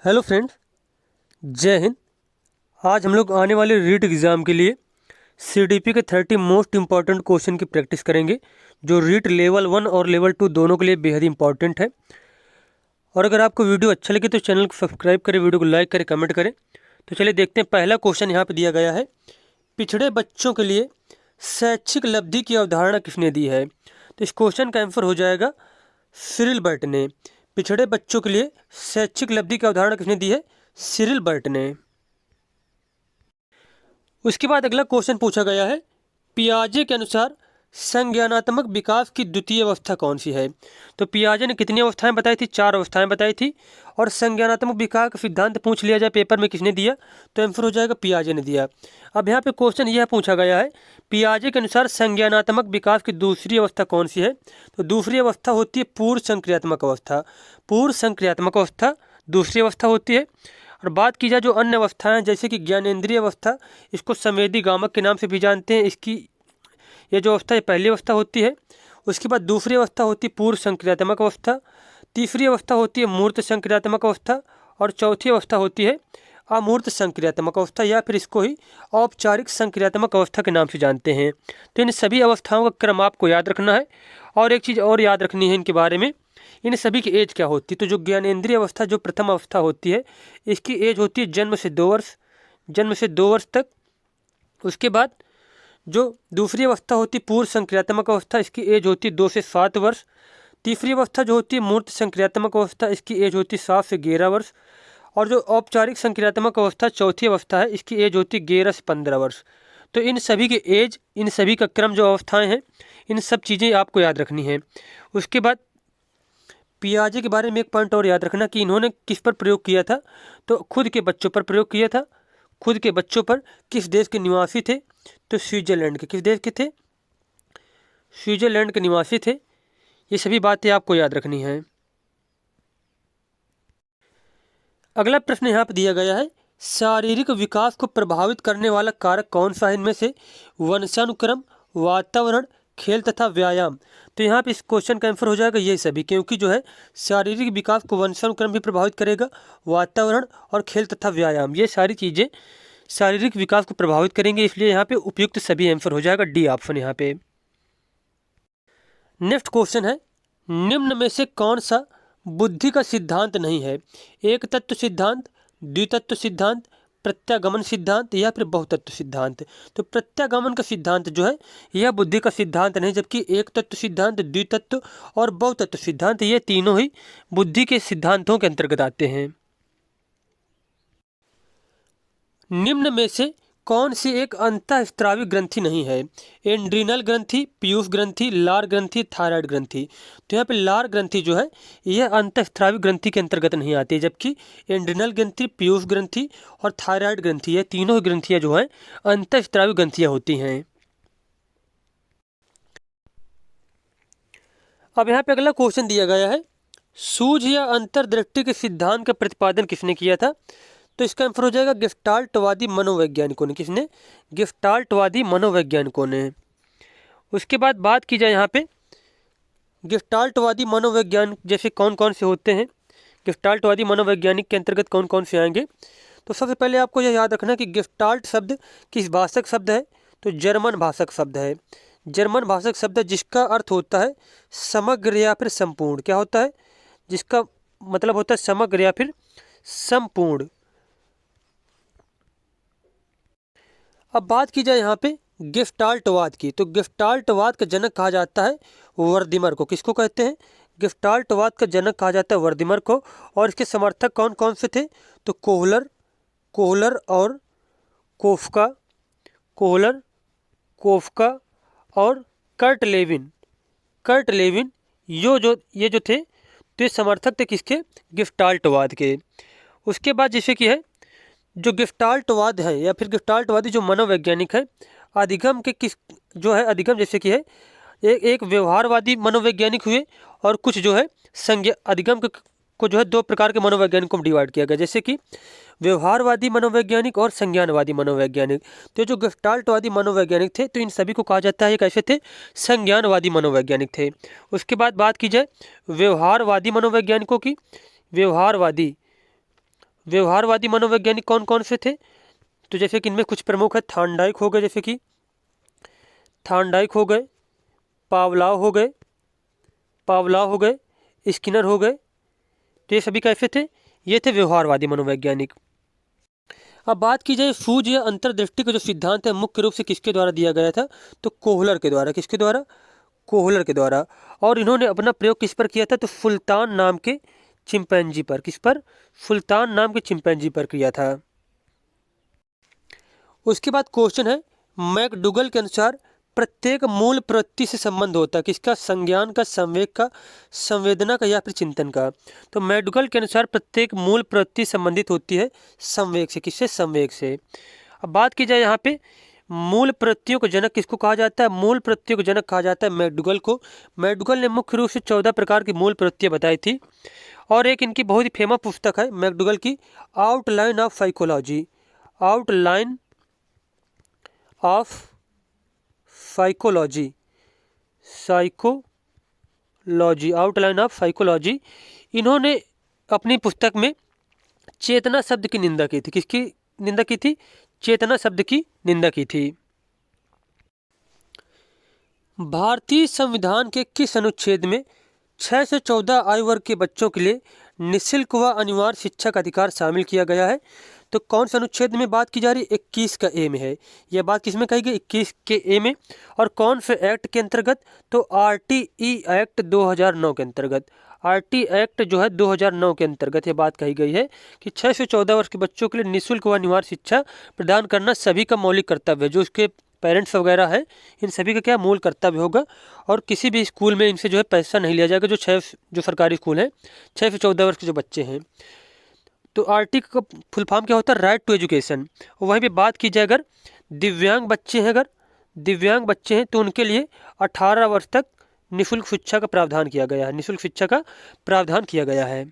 Hello friends, जय हिंद। आज हम लोग आने वाले रीट एग्ज़ाम के लिए सीडीपी के 30 मोस्ट इंपॉर्टेंट क्वेश्चन की प्रैक्टिस करेंगे, जो रीट लेवल 1 और लेवल 2 दोनों के लिए बेहद इंपॉर्टेंट है। और अगर आपको वीडियो अच्छा लगे तो चैनल को सब्सक्राइब करें, वीडियो को लाइक करें, कमेंट करें। तो चलिए देखते हैं। पहला क्वेश्चन यहाँ पर दिया गया है, पिछड़े बच्चों के लिए शैक्षिक लब्धि की अवधारणा किसने दी है? तो इस क्वेश्चन का आंसर हो जाएगा सिरिल बर्ट ने। पिछड़े बच्चों के लिए शैक्षिक लब्धि की अवधारणा किसने दी है? सिरिल बर्ट ने। उसके बाद अगला क्वेश्चन पूछा गया है, पियाजे के अनुसार संज्ञानात्मक विकास की द्वितीय अवस्था कौन सी है? तो पियाजे ने कितनी अवस्थाएं बताई थी? 4 अवस्थाएं बताई थी। और संज्ञानात्मक विकास का सिद्धांत पूछ लिया जाए पेपर में, किसने दिया? तो आंसर हो जाएगा पियाजे ने दिया। अब यहाँ पे क्वेश्चन यह पूछा गया है, पियाजे के अनुसार संज्ञानात्मक विकास की दूसरी अवस्था कौन सी है? तो दूसरी अवस्था होती है पूर्व संक्रियात्मक अवस्था। पूर्व संक्रियात्मक अवस्था दूसरी अवस्था होती है। और बात की जाए जो अन्य अवस्थाएं, जैसे कि ज्ञानेंद्रिय अवस्था, इसको संवेदी गामक के नाम से भी जानते हैं। इसकी ये जो अवस्था है पहली अवस्था होती है। उसके बाद दूसरी अवस्था होती है पूर्व संक्रियात्मक अवस्था। तीसरी अवस्था होती है मूर्त संक्रियात्मक अवस्था। और चौथी अवस्था होती है अमूर्त संक्रियात्मक अवस्था, या फिर इसको ही औपचारिक संक्रियात्मक अवस्था के नाम से जानते हैं। तो इन सभी अवस्थाओं का क्रम आपको याद रखना है। और एक चीज़ और याद रखनी है इनके बारे में, इन सभी की एज क्या होती है? तो जो ज्ञानेंद्रिय अवस्था जो प्रथम अवस्था होती है, इसकी एज होती है जन्म से 2 वर्ष, जन्म से 2 वर्ष तक। उसके बाद जो दूसरी अवस्था होती है पूर्व संक्रियात्मक अवस्था, इसकी एज होती है 2 से 7 वर्ष। तीसरी अवस्था जो होती है मूर्त संक्रियात्मक अवस्था, इसकी एज होती है 7 से 11 वर्ष। और जो औपचारिक संक्रियात्मक अवस्था चौथी अवस्था है, इसकी एज होती है 11 से 15 वर्ष। तो इन सभी की एज, इन सभी का क्रम जो अवस्थाएं हैं, इन सब चीज़ें आपको याद रखनी है। उसके बाद पियाजे के बारे में एक पॉइंट और याद रखना कि इन्होंने किस पर प्रयोग किया था? तो खुद के बच्चों पर प्रयोग किया था। खुद के बच्चों पर। किस देश के निवासी थे? तो स्विट्जरलैंड के। किस देश के थे? स्विट्जरलैंड के निवासी थे। ये सभी बातें आपको याद रखनी है। अगला प्रश्न यहाँ पर दिया गया है, शारीरिक विकास को प्रभावित करने वाला कारक कौन सा है इनमें से? वंशानुक्रम, वातावरण, खेल तथा व्यायाम। तो यहाँ पे इस क्वेश्चन का आंसर हो जाएगा ये सभी, क्योंकि जो है शारीरिक विकास को वंशानुक्रम भी प्रभावित करेगा, वातावरण और खेल तथा व्यायाम, ये सारी चीज़ें शारीरिक विकास को प्रभावित करेंगे। इसलिए यहाँ पे उपयुक्त सभी आंसर हो जाएगा डी ऑप्शन यहाँ पे। नेक्स्ट क्वेश्चन है, निम्न में से कौन सा बुद्धि का सिद्धांत नहीं है? एक तत्व सिद्धांत, द्वितत्व सिद्धांत, प्रत्यागमन सिद्धांत, या फिर बहुतत्व सिद्धांत। तो प्रत्यागमन का सिद्धांत जो है यह बुद्धि का सिद्धांत नहीं, जबकि एक तत्व सिद्धांत, द्वितत्व और बहुतत्व सिद्धांत, ये तीनों ही बुद्धि के सिद्धांतों के अंतर्गत आते हैं। निम्न में से कौन सी एक अंतःस्रावी ग्रंथि नहीं है? एंड्रीनल ग्रंथि, पीयूष ग्रंथि, लार ग्रंथि, थायराइड ग्रंथि। तो यहाँ पे लार ग्रंथि जो है यह अंतःस्रावी ग्रंथि के अंतर्गत नहीं आती है, जबकि एंड्रीनल ग्रंथि, पीयूष ग्रंथि और थायराइड ग्रंथि, ये तीनों ग्रंथियाँ जो हैं अंतःस्रावी ग्रंथियाँ होती हैं। अब यहाँ पे अगला क्वेश्चन दिया गया है, सूझ या अंतर्दृष्टि के सिद्धांत का प्रतिपादन किसने किया था? तो इसका आंसर हो जाएगा गेस्टाल्टवादी मनोवैज्ञानिकों ने। किसने? गेस्टाल्टवादी मनोवैज्ञानिकों ने। उसके बाद बात की जाए यहाँ पे गेस्टाल्टवादी मनोवैज्ञानिक जैसे कौन कौन से होते हैं, गेस्टाल्टवादी मनोवैज्ञानिक के अंतर्गत कौन कौन से आएंगे? तो सबसे पहले आपको यह याद रखना कि गेस्टाल्ट शब्द किस भाषा का शब्द है? तो जर्मन भाषा का शब्द है। जर्मन भाषा का शब्द है जिसका अर्थ होता है समग्र या फिर संपूर्ण। क्या होता है? जिसका मतलब होता है समग्र या फिर संपूर्ण। अब बात की जाए यहाँ पे गेस्टाल्टवाद की, तो गेस्टाल्टवाद का जनक कहा जाता है वर्दिमर को। किसको कहते हैं? गेस्टाल्टवाद का जनक कहा जाता है वर्दिमर को। और इसके समर्थक कौन कौन से थे? तो कोहलर, कोहलर और कोफ्का, कोहलर, कोफ्का और कर्ट लेविन। कर्ट लेविन ये जो थे, तो ये समर्थक थे किसके? गेस्टाल्टवाद के। उसके बाद जैसे कि है जो गेस्टाल्टवाद है या फिर गेस्टाल्टवादी जो मनोवैज्ञानिक है, अधिगम के किस जो है अधिगम जैसे कि है एक व्यवहारवादी मनोवैज्ञानिक हुए, और कुछ जो है अधिगम को जो है 2 प्रकार के मनोवैज्ञानिकों में डिवाइड किया गया, जैसे कि व्यवहारवादी मनोवैज्ञानिक और संज्ञानवादी मनोवैज्ञानिक। तो जो गेस्टाल्टवादी मनोवैज्ञानिक थे, तो इन सभी को कहा जाता है ये कैसे थे? संज्ञानवादी मनोवैज्ञानिक थे। उसके बाद बात की जाए व्यवहारवादी मनोवैज्ञानिकों की, व्यवहारवादी व्यवहारवादी मनोवैज्ञानिक कौन कौन से थे? तो जैसे कि इनमें कुछ प्रमुख है, थॉर्नडाइक हो गए, जैसे कि थॉर्नडाइक हो गए, पावलाव हो गए, स्किनर हो गए। तो ये सभी कैसे थे? ये थे व्यवहारवादी मनोवैज्ञानिक। अब बात की जाए सूझ या अंतर्दृष्टि का जो सिद्धांत है मुख्य रूप से किसके द्वारा दिया गया था? तो कोहलर के द्वारा। किसके द्वारा? कोहलर के द्वारा। और इन्होंने अपना प्रयोग किस पर किया था? तो सुल्तान नाम के चिंपैंजी पर। किस पर? सुल्तान नाम के चिंपैंजी पर किया था। उसके बाद क्वेश्चन है, मैकडुगल के अनुसार प्रत्येक मूल प्रवृत्ति से संबंध होता है किसका? संज्ञान का, संवेग का, संवेदना का या फिर चिंतन का। तो मैकडुगल के अनुसार प्रत्येक मूल प्रवृत्ति संबंधित होती है संवेग से। किससे? संवेग से। अब बात की जाए यहाँ पे मूल प्रवृत्तियों को जनक किसको कहा जाता है? मूल प्रवृत्तियों को जनक कहा जाता है मैकडुगल को। मैकडुगल ने मुख्य रूप से 14 प्रकार की मूल प्रवृत्तियाँ बताई थी। और एक इनकी बहुत ही फेमस पुस्तक है मैकडुगल की, outline of psychology. Outline of psychology, outline of psychology. इन्होंने अपनी पुस्तक में चेतना शब्द की निंदा की थी। किसकी निंदा की थी? चेतना शब्द की निंदा की थी। भारतीय संविधान के किस अनुच्छेद में 6 से 14 आयु वर्ग के बच्चों के लिए निःशुल्क व अनिवार्य शिक्षा का अधिकार शामिल किया गया है? तो कौन सा अनुच्छेद में बात की जा रही है? 21 का ए में है। यह बात किसमें कही गई? 21 के ए में। और कौन से एक्ट के अंतर्गत? तो आरटीई एक्ट 2009 के अंतर्गत। आरटी एक्ट जो है 2009 के अंतर्गत ये बात कही गई है कि 6 से 14 वर्ष के बच्चों के लिए निःशुल्क व अनिवार्य शिक्षा प्रदान करना सभी का मौलिक कर्तव्य है। जो उसके पेरेंट्स वगैरह हैं इन सभी का क्या मूल कर्तव्य होगा। और किसी भी स्कूल में इनसे जो है पैसा नहीं लिया जाएगा। जो सरकारी स्कूल हैं 6 से 14 वर्ष के जो बच्चे हैं। तो आरटी का फुल फॉर्म क्या होता है? Right to education. वहीं पे बात की जाए अगर दिव्यांग बच्चे हैं तो उनके लिए 18 वर्ष तक निःशुल्क शिक्षा का प्रावधान किया गया है। निःशुल्क शिक्षा का प्रावधान किया गया है।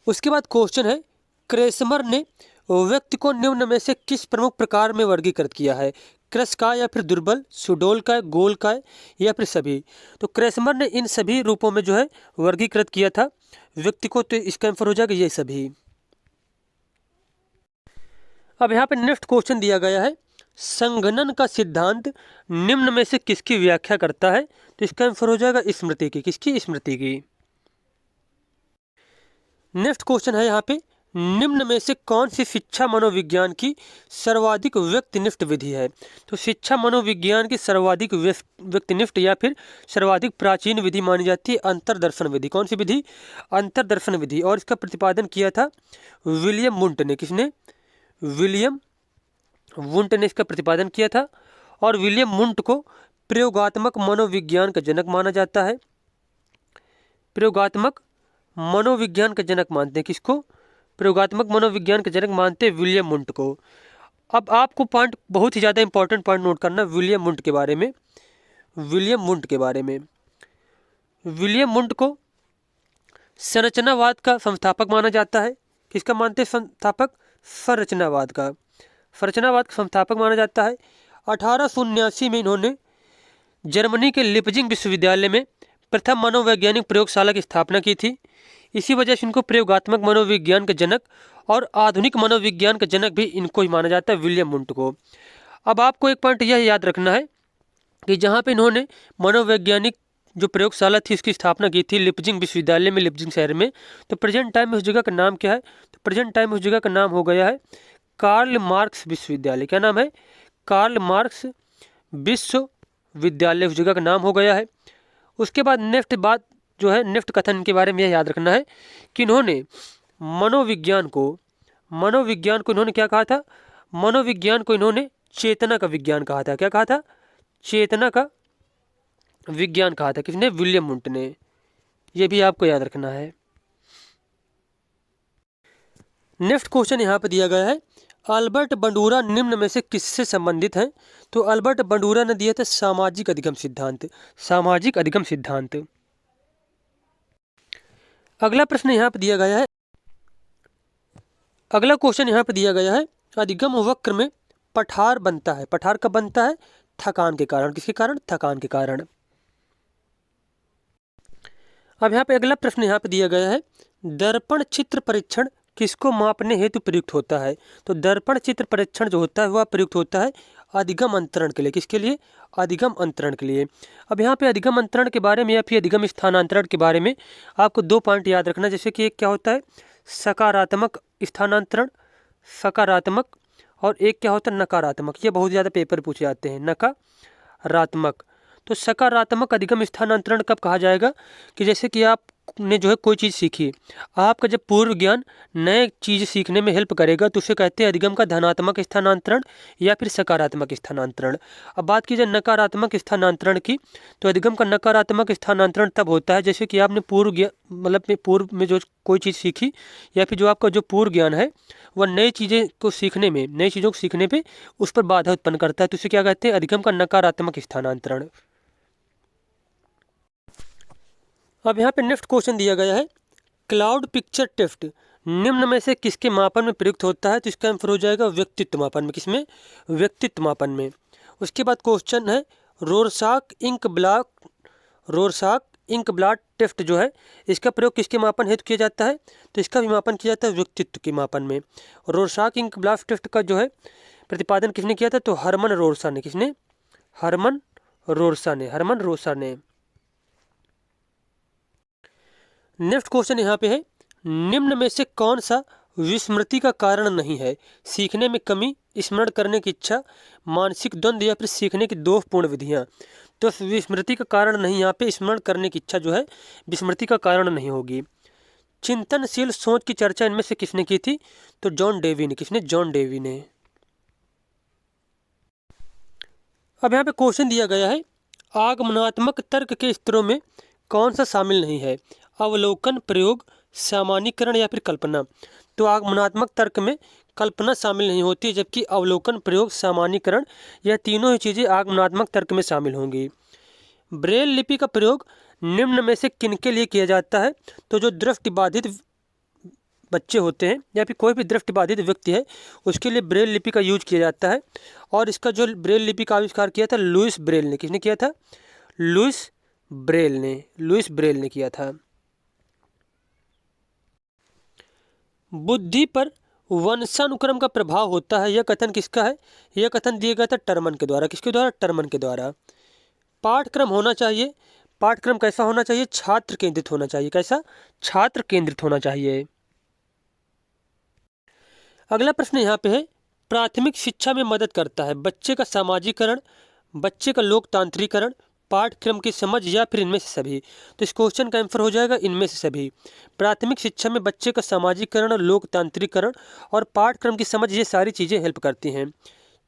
उसके बाद क्वेश्चन है, क्रेसमर ने व्यक्ति को निम्न में से किस प्रमुख प्रकार में वर्गीकृत किया है? कृशकाय या फिर दुर्बल, सुडोलकाय, गोलकाय या फिर सभी। तो क्रेसमर ने इन सभी रूपों में जो है वर्गीकृत किया था व्यक्ति को। तो इसका आंसर हो जाएगा ये सभी। अब यहाँ पे नेक्स्ट क्वेश्चन दिया गया है, संघनन का सिद्धांत निम्न में से किसकी व्याख्या करता है? तो इसका आंसर हो जाएगा स्मृति की। किसकी? स्मृति की। नेक्स्ट क्वेश्चन है यहाँ पे, निम्न में से कौन सी शिक्षा मनोविज्ञान की सर्वाधिक व्यक्तिनिष्ठ विधि है? तो शिक्षा मनोविज्ञान की सर्वाधिक व्यक्तिनिष्ठ या फिर सर्वाधिक प्राचीन विधि मानी जाती है अंतर्दर्शन विधि। कौन सी विधि? अंतर्दर्शन विधि। और इसका प्रतिपादन किया था विलियम वुंट ने। किसने? विलियम वुंट ने इसका प्रतिपादन किया था। और विलियम वुंट को प्रयोगात्मक मनोविज्ञान का जनक माना जाता है। प्रयोगात्मक मनोविज्ञान का जनक मानते हैं किसको? प्रयोगात्मक मनोविज्ञान का जनक मानते हैं विलियम वुंट को। अब आपको पॉइंट, बहुत ही ज़्यादा इंपॉर्टेंट पॉइंट नोट करना विलियम वुंट के बारे में। विलियम वुंट के बारे में, विलियम वुंट को संरचनावाद का संस्थापक माना जाता है। किसका मानते हैं संस्थापक? संरचनावाद का। संरचनावाद का संस्थापक माना जाता है। 1879 में इन्होंने जर्मनी के लिपजिंग विश्वविद्यालय में प्रथम मनोवैज्ञानिक प्रयोगशाला की स्थापना की थी। इसी वजह से इनको प्रयोगात्मक मनोविज्ञान के जनक और आधुनिक मनोविज्ञान का जनक भी इनको ही माना जाता है, विलियम वुंट को। अब आपको एक पॉइंट यह याद रखना है कि जहाँ पे इन्होंने मनोवैज्ञानिक जो प्रयोगशाला थी उसकी स्थापना की थी लिपजिंग विश्वविद्यालय में, लिपजिंग शहर में। तो प्रेजेंट टाइम में उस जगह का नाम क्या है? तो प्रेजेंट टाइम में उस जगह का नाम हो गया है कार्ल मार्क्स विश्वविद्यालय। क्या नाम है? कार्ल मार्क्स विश्वविद्यालय उस जगह का नाम हो गया है। उसके बाद नेक्स्ट बात जो है, नेक्स्ट कथन के बारे में यह याद रखना है कि इन्होंने मनोविज्ञान को इन्होंने क्या कहा था? मनोविज्ञान को इन्होंने चेतना का विज्ञान कहा था। क्या कहा था? चेतना का विज्ञान कहा था। किसने? विलियम वुंट ने। यह भी आपको याद रखना है। नेक्स्ट क्वेश्चन यहाँ पे दिया गया है, अल्बर्ट बंडूरा निम्न में से किससे संबंधित हैं? तो अल्बर्ट बंडूरा ने दिया था सामाजिक अधिगम सिद्धांत। सामाजिक अधिगम सिद्धांत। अगला प्रश्न यहाँ पे दिया गया है, अगला क्वेश्चन यहाँ पे दिया गया है, अधिगम वक्र में पठार बनता है। पठार कब बनता है? थकान के कारण। किसके कारण? थकान के कारण। अब यहाँ पे अगला प्रश्न यहाँ पे दिया गया है, दर्पण चित्र परीक्षण किसको मापने हेतु प्रयुक्त होता है? तो दर्पण चित्र परीक्षण जो होता है वह प्रयुक्त होता है अधिगम अंतरण के लिए। किसके लिए? अधिगम अंतरण के लिए। अब यहाँ पे अधिगम अंतरण के बारे में या फिर अधिगम स्थानांतरण के बारे में आपको 2 पॉइंट याद रखना। जैसे कि एक क्या होता है सकारात्मक स्थानांतरण, सकारात्मक, और एक क्या होता है नकारात्मक। ये बहुत ज़्यादा पेपर पूछे जाते हैं, नकारात्मक। तो सकारात्मक अधिगम स्थानांतरण कब कहा जाएगा? कि जैसे कि आपने जो है कोई चीज़ सीखी, आपका जब पूर्व ज्ञान नए चीज़ सीखने में हेल्प करेगा तो उसे कहते हैं अधिगम का धनात्मक स्थानांतरण या फिर सकारात्मक स्थानांतरण। अब बात की जाए नकारात्मक स्थानांतरण की, तो अधिगम का नकारात्मक स्थानांतरण तब होता है जैसे कि आपने पूर्व ज्ञान मतलब पूर्व में जो कोई चीज़ सीखी या फिर जो आपका जो पूर्व ज्ञान है वह नई चीज़ें को सीखने में, नई चीज़ों को सीखने पे उस पर बाधा उत्पन्न करता है, तो उसे क्या कहते हैं? अधिगम का नकारात्मक स्थानांतरण। अब यहाँ पे नेक्स्ट क्वेश्चन दिया गया है क्लाउड पिक्चर टेस्ट निम्न में से किसके मापन में प्रयुक्त होता है? तो इसका आंसर हो जाएगा व्यक्तित्व मापन में। किसमें? व्यक्तित्व मापन में। उसके बाद क्वेश्चन है रोरसाक इंक ब्लॉट टेस्ट जो है इसका प्रयोग किसके मापन हेतु किया जाता है? तो इसका भी मापन किया जाता है व्यक्तित्व के मापन में। रोरसाक इंक ब्लॉट टेस्ट का जो है प्रतिपादन किसने किया था? तो हरमन रोरसा ने। किसने? हरमन रोरसा ने। नेक्स्ट क्वेश्चन यहाँ पे है निम्न में से कौन सा विस्मृति का कारण नहीं है? सीखने में कमी, स्मरण करने की इच्छा, मानसिक द्वंद्व या फिर सीखने की दोषपूर्ण विधियाँ। तो विस्मृति का कारण नहीं, यहाँ पे स्मरण करने की इच्छा जो है विस्मृति का कारण नहीं होगी। चिंतनशील सोच की चर्चा इनमें से किसने की थी? तो जॉन डेवी ने। किसने? जॉन डेवी ने। अब यहाँ पे क्वेश्चन दिया गया है आगमनात्मक तर्क के स्तरों में कौन सा शामिल नहीं है? अवलोकन, प्रयोग, सामान्यीकरण या फिर कल्पना। तो आगमनात्मक तर्क में कल्पना शामिल नहीं होती, जबकि अवलोकन, प्रयोग, सामान्यीकरण यह तीनों ही चीज़ें आगमनात्मक तर्क में शामिल होंगी। ब्रेल लिपि का प्रयोग निम्न में से किनके लिए किया जाता है? तो जो दृष्टिबाधित बच्चे होते हैं या फिर कोई भी दृष्टिबाधित व्यक्ति है उसके लिए ब्रेल लिपि का यूज किया जाता है। और इसका जो ब्रेल लिपि का आविष्कार किया था लुइस ब्रेल ने। किसने किया था? लुइस ब्रेल ने किया था। बुद्धि पर वंशानुक्रम का प्रभाव होता है, यह कथन किसका है? यह कथन दिया गया था टर्मन के द्वारा। किसके द्वारा? टर्मन के द्वारा। पाठ्यक्रम होना चाहिए, पाठ्यक्रम कैसा होना चाहिए? छात्र केंद्रित होना चाहिए। कैसा? छात्र केंद्रित होना चाहिए। अगला प्रश्न यहाँ पे है प्राथमिक शिक्षा में मदद करता है बच्चे का सामाजिकरण, बच्चे का लोकतांत्रिकरण, पाठ्यक्रम की समझ या फिर इनमें से सभी। तो इस क्वेश्चन का आंसर हो जाएगा इनमें से सभी। प्राथमिक शिक्षा में बच्चे का सामाजिकरण, लोकतांत्रिकरण और पाठ्यक्रम की समझ ये सारी चीज़ें हेल्प करती हैं।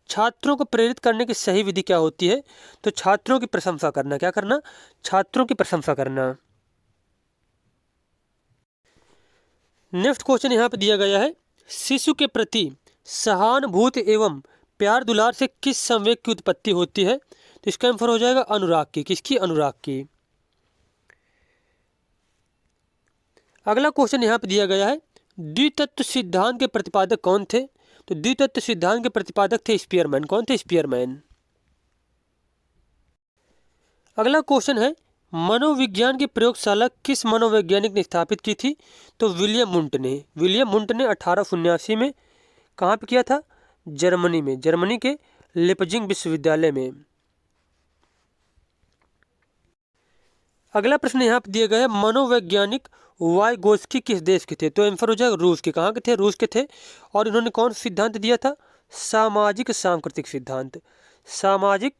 छात्रों को प्रेरित करने की सही विधि क्या होती है? तो छात्रों की प्रशंसा करना। क्या करना? छात्रों की प्रशंसा करना। नेक्स्ट क्वेश्चन यहाँ पे दिया गया है शिशु के प्रति सहानुभूति एवं प्यार दुलार से किस संवेग की उत्पत्ति होती है? तो इसका आंसर हो जाएगा अनुराग की। किसकी? अनुराग की। अगला क्वेश्चन यहाँ पे दिया गया है द्वितत्व सिद्धांत के प्रतिपादक कौन थे? तो द्वितत्व सिद्धांत के प्रतिपादक थे स्पीयरमैन। कौन थे? स्पीयरमैन। अगला क्वेश्चन है मनोविज्ञान की प्रयोगशाला किस मनोवैज्ञानिक ने स्थापित की थी? तो विलियम वुंट ने। विलियम वुंट ने 1879 में कहाँ पे किया था? जर्मनी में, जर्मनी के लेपजिंग विश्वविद्यालय में। अगला प्रश्न यहाँ पे दिया गया है मनोवैज्ञानिक वाइगोत्स्की किस देश के थे? तो आंसर हो जाएगा रूस के। कहाँ के थे? रूस के थे। और इन्होंने कौन सा सिद्धांत दिया था? सामाजिक सांस्कृतिक सिद्धांत। सामाजिक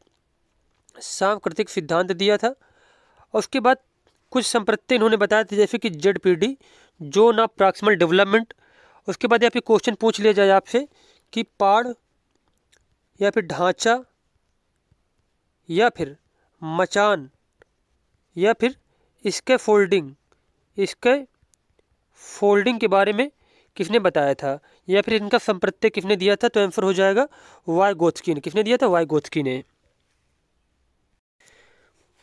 सांस्कृतिक सिद्धांत दिया था। और उसके बाद कुछ संप्रत्यय इन्होंने बताया था जैसे कि ZPD, zone of proximal development. उसके बाद या फिर क्वेश्चन पूछ लिया जाए आपसे कि पाड़ या फिर ढांचा या फिर मचान या फिर इसके फोल्डिंग के बारे में किसने बताया था या फिर इनका संप्रत्यय किसने दिया था? तो आंसर हो जाएगा वाइगोत्स्की ने। किसने दिया था? वाइगोत्स्की ने।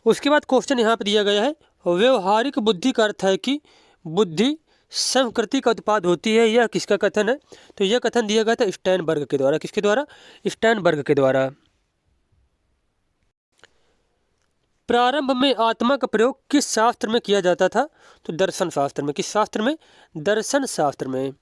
उसके बाद क्वेश्चन यहाँ पे दिया गया है व्यवहारिक बुद्धि का अर्थ है कि बुद्धि संकृति का उत्पाद होती है, यह किसका कथन है? तो यह कथन दिया गया था स्टैनबर्ग के द्वारा। किसके द्वारा? स्टैनबर्ग के द्वारा। प्रारंभ में आत्मा का प्रयोग किस शास्त्र में किया जाता था? तो दर्शन शास्त्र में। किस शास्त्र में? दर्शन शास्त्र में।